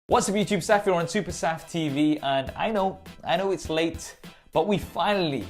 What's up YouTube, Saf here on SuperSaf TV, and I know it's late, but we finally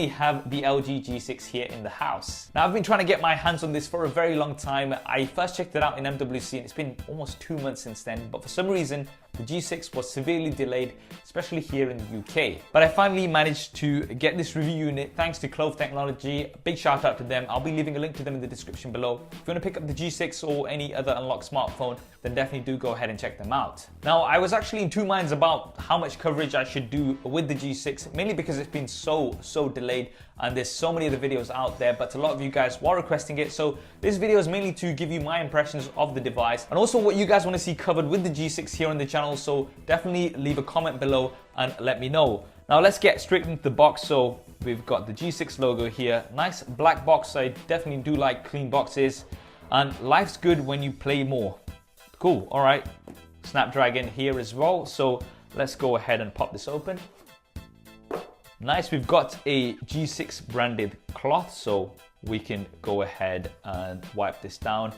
have the LG G6 here in the house. Now I've been trying to get my hands on this for a very long time. I first checked it out in MWC and it's been almost 2 months since then, but for some reason the G6 was severely delayed, especially here in the UK. But I finally managed to get this review unit thanks to Clove Technology. Big shout out to them. I'll be leaving a link to them in the description below. If you want to pick up the G6 or any other unlocked smartphone, then definitely do go ahead and check them out. Now I was actually in two minds about how much coverage I should do with the G6, mainly because it's been so delayed and there's so many of the videos out there, but a lot of you guys were requesting it. So this video is mainly to give you my impressions of the device and also what you guys want to see covered with the G6 here on the channel. So definitely leave a comment below and let me know. Now let's get straight into the box. So we've got the G6 logo here, nice black box. I definitely do like clean boxes, and life's good when you play more. Cool, all right. Snapdragon here as well. So let's go ahead and pop this open. Nice, we've got a G6 branded cloth, so we can go ahead and wipe this down.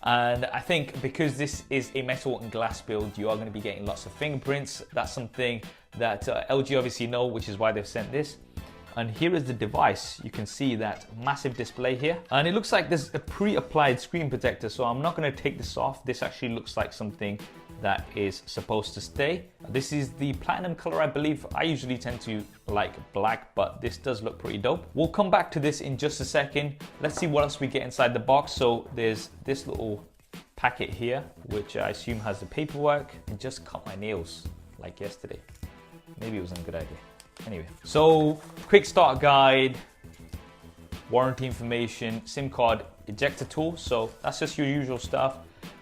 And I think because this is a metal and glass build, you are going to be getting lots of fingerprints. That's something that LG obviously know, which is why they've sent this. And here is the device. You can see that massive display here. And it looks like there's a pre-applied screen protector, so I'm not going to take this off. This actually looks like something that is supposed to stay. This is the platinum color, I believe. I usually tend to like black, but this does look pretty dope. We'll come back to this in just a second. Let's see what else we get inside the box. So there's this little packet here, which I assume has the paperwork. And just cut my nails like yesterday. Maybe it wasn't a good idea. Anyway, so quick start guide, warranty information, SIM card ejector tool. So that's just your usual stuff.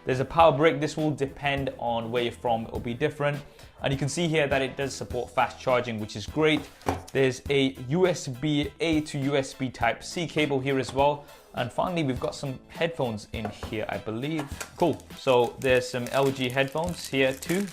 There's a power brick. This will depend on where you're from. It'll be different. And you can see here that it does support fast charging, which is great. There's a USB-A to USB Type-C cable here as well. And finally, we've got some headphones in here, I believe. Cool. So there's some LG headphones here too.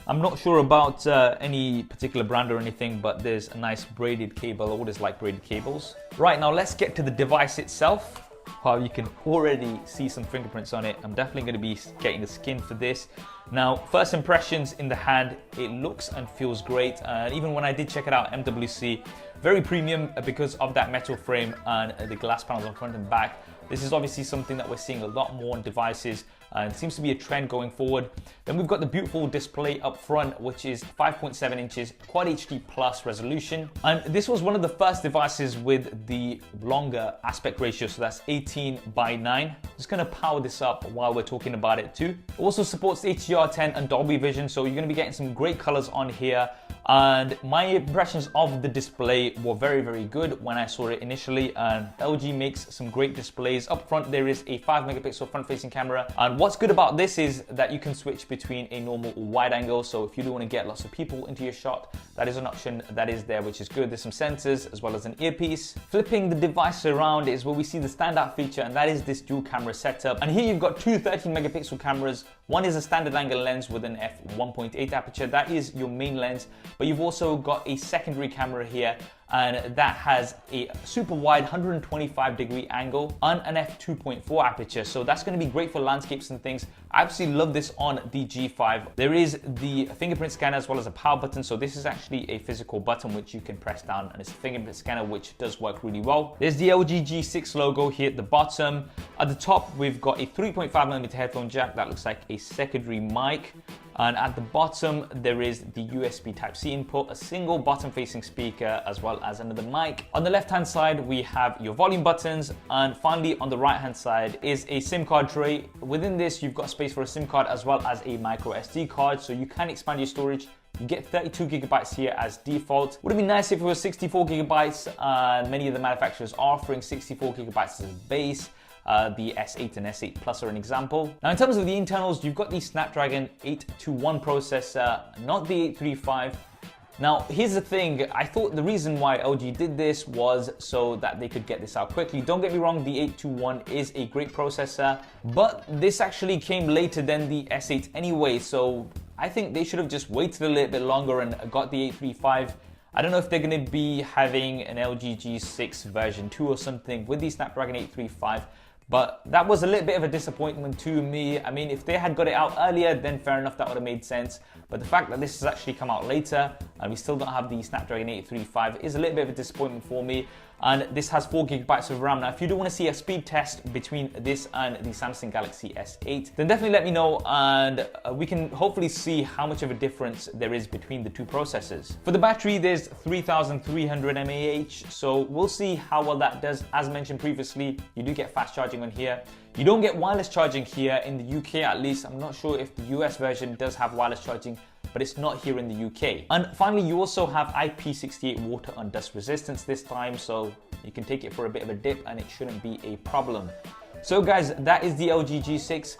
I'm not sure about any particular brand or anything, but there's a nice braided cable. I always like braided cables. Right, now let's get to the device itself. Wow, you can already see some fingerprints on it. I'm definitely going to be getting a skin for this. Now, first impressions in the hand, it looks and feels great. Even when I did check it out, MWC, very premium because of that metal frame and the glass panels on front and back. This is obviously something that we're seeing a lot more on devices, and it seems to be a trend going forward. Then we've got the beautiful display up front, which is 5.7 inches Quad HD Plus resolution. And this was one of the first devices with the longer aspect ratio, so that's 18:9. Just gonna power this up while we're talking about it too. It also supports HDR10 and Dolby Vision, so you're gonna be getting some great colors on here. And my impressions of the display were very good when I saw it initially, and LG makes some great displays. Up front there is a 5 megapixel front facing camera, and what's good about this is that you can switch between a normal or wide angle, so if you do want to get lots of people into your shot, that is an option that is there, which is good. There's some sensors as well as an earpiece. Flipping the device around is where we see the standout feature, and that is this dual camera setup. And here you've got two 13 megapixel cameras. One is a standard angle lens with an f1.8 aperture. That is your main lens, but you've also got a secondary camera here, and that has a super wide 125-degree angle and an f2.4 aperture. So that's going to be great for landscapes and things. I absolutely love this on the G5. There is the fingerprint scanner as well as a power button. So this is actually a physical button which you can press down, and it's a fingerprint scanner which does work really well. There's the LG G6 logo here at the bottom. At the top, we've got a 3.5mm headphone jack that looks like a secondary mic. And at the bottom, there is the USB Type-C input, a single bottom-facing speaker, as well as another mic. On the left-hand side, we have your volume buttons. And finally, on the right-hand side is a SIM card tray. Within this, you've got space for a SIM card as well as a micro SD card, so you can expand your storage. You get 32 gigabytes here as default. Would it be nice if it was 64 gigabytes? Many of the manufacturers are offering 64 gigabytes as a base. The S8 and S8 Plus are an example. Now in terms of the internals, you've got the Snapdragon 821 processor, not the 835. Now here's the thing, I thought the reason why LG did this was so that they could get this out quickly. Don't get me wrong, the 821 is a great processor, but this actually came later than the S8 anyway, so I think they should have just waited a little bit longer and got the 835. I don't know if they're going to be having an LG G6 version 2 or something with the Snapdragon 835, But that was a little bit of a disappointment to me. I mean, if they had got it out earlier, then fair enough, that would have made sense. But the fact that this has actually come out later and we still don't have the Snapdragon 835 is a little bit of a disappointment for me. And this has 4 gigabytes of RAM. Now, if you do want to see a speed test between this and the Samsung Galaxy S8, then definitely let me know, and we can hopefully see how much of a difference there is between the two processors. For the battery, there's 3300 mAh, so we'll see how well that does. As mentioned previously, you do get fast charging on here. You don't get wireless charging here in the UK, at least. I'm not sure if the US version does have wireless charging, but it's not here in the UK. And finally, you also have IP68 water and dust resistance this time, so you can take it for a bit of a dip and it shouldn't be a problem. So guys, that is the LG G6.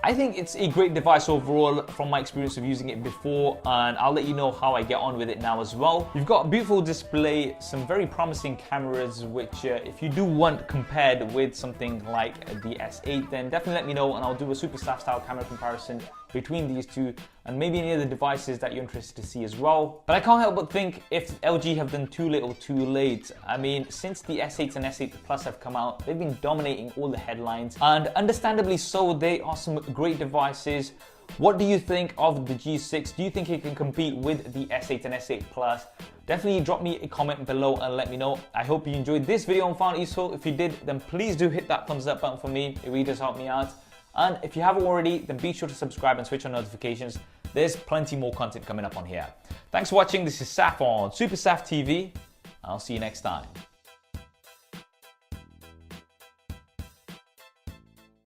I think it's a great device overall from my experience of using it before, and I'll let you know how I get on with it now as well. You've got a beautiful display, some very promising cameras, which if you do want compared with something like the S8, then definitely let me know and I'll do a SuperSaf style camera comparison between these two and maybe any other devices that you're interested to see as well. But I can't help but think if LG have done too little too late. I mean, since the S8 and S8 Plus have come out, they've been dominating all the headlines, and understandably so. They are some great devices. What do you think of the G6? Do you think it can compete with the S8 and S8 Plus? Definitely drop me a comment below and let me know. I hope you enjoyed this video and found it useful. If you did, then please do hit that thumbs up button for me. It really does help me out. And if you haven't already, then be sure to subscribe and switch on notifications. There's plenty more content coming up on here. Thanks for watching. This is Saf on SuperSaf TV. I'll see you next time.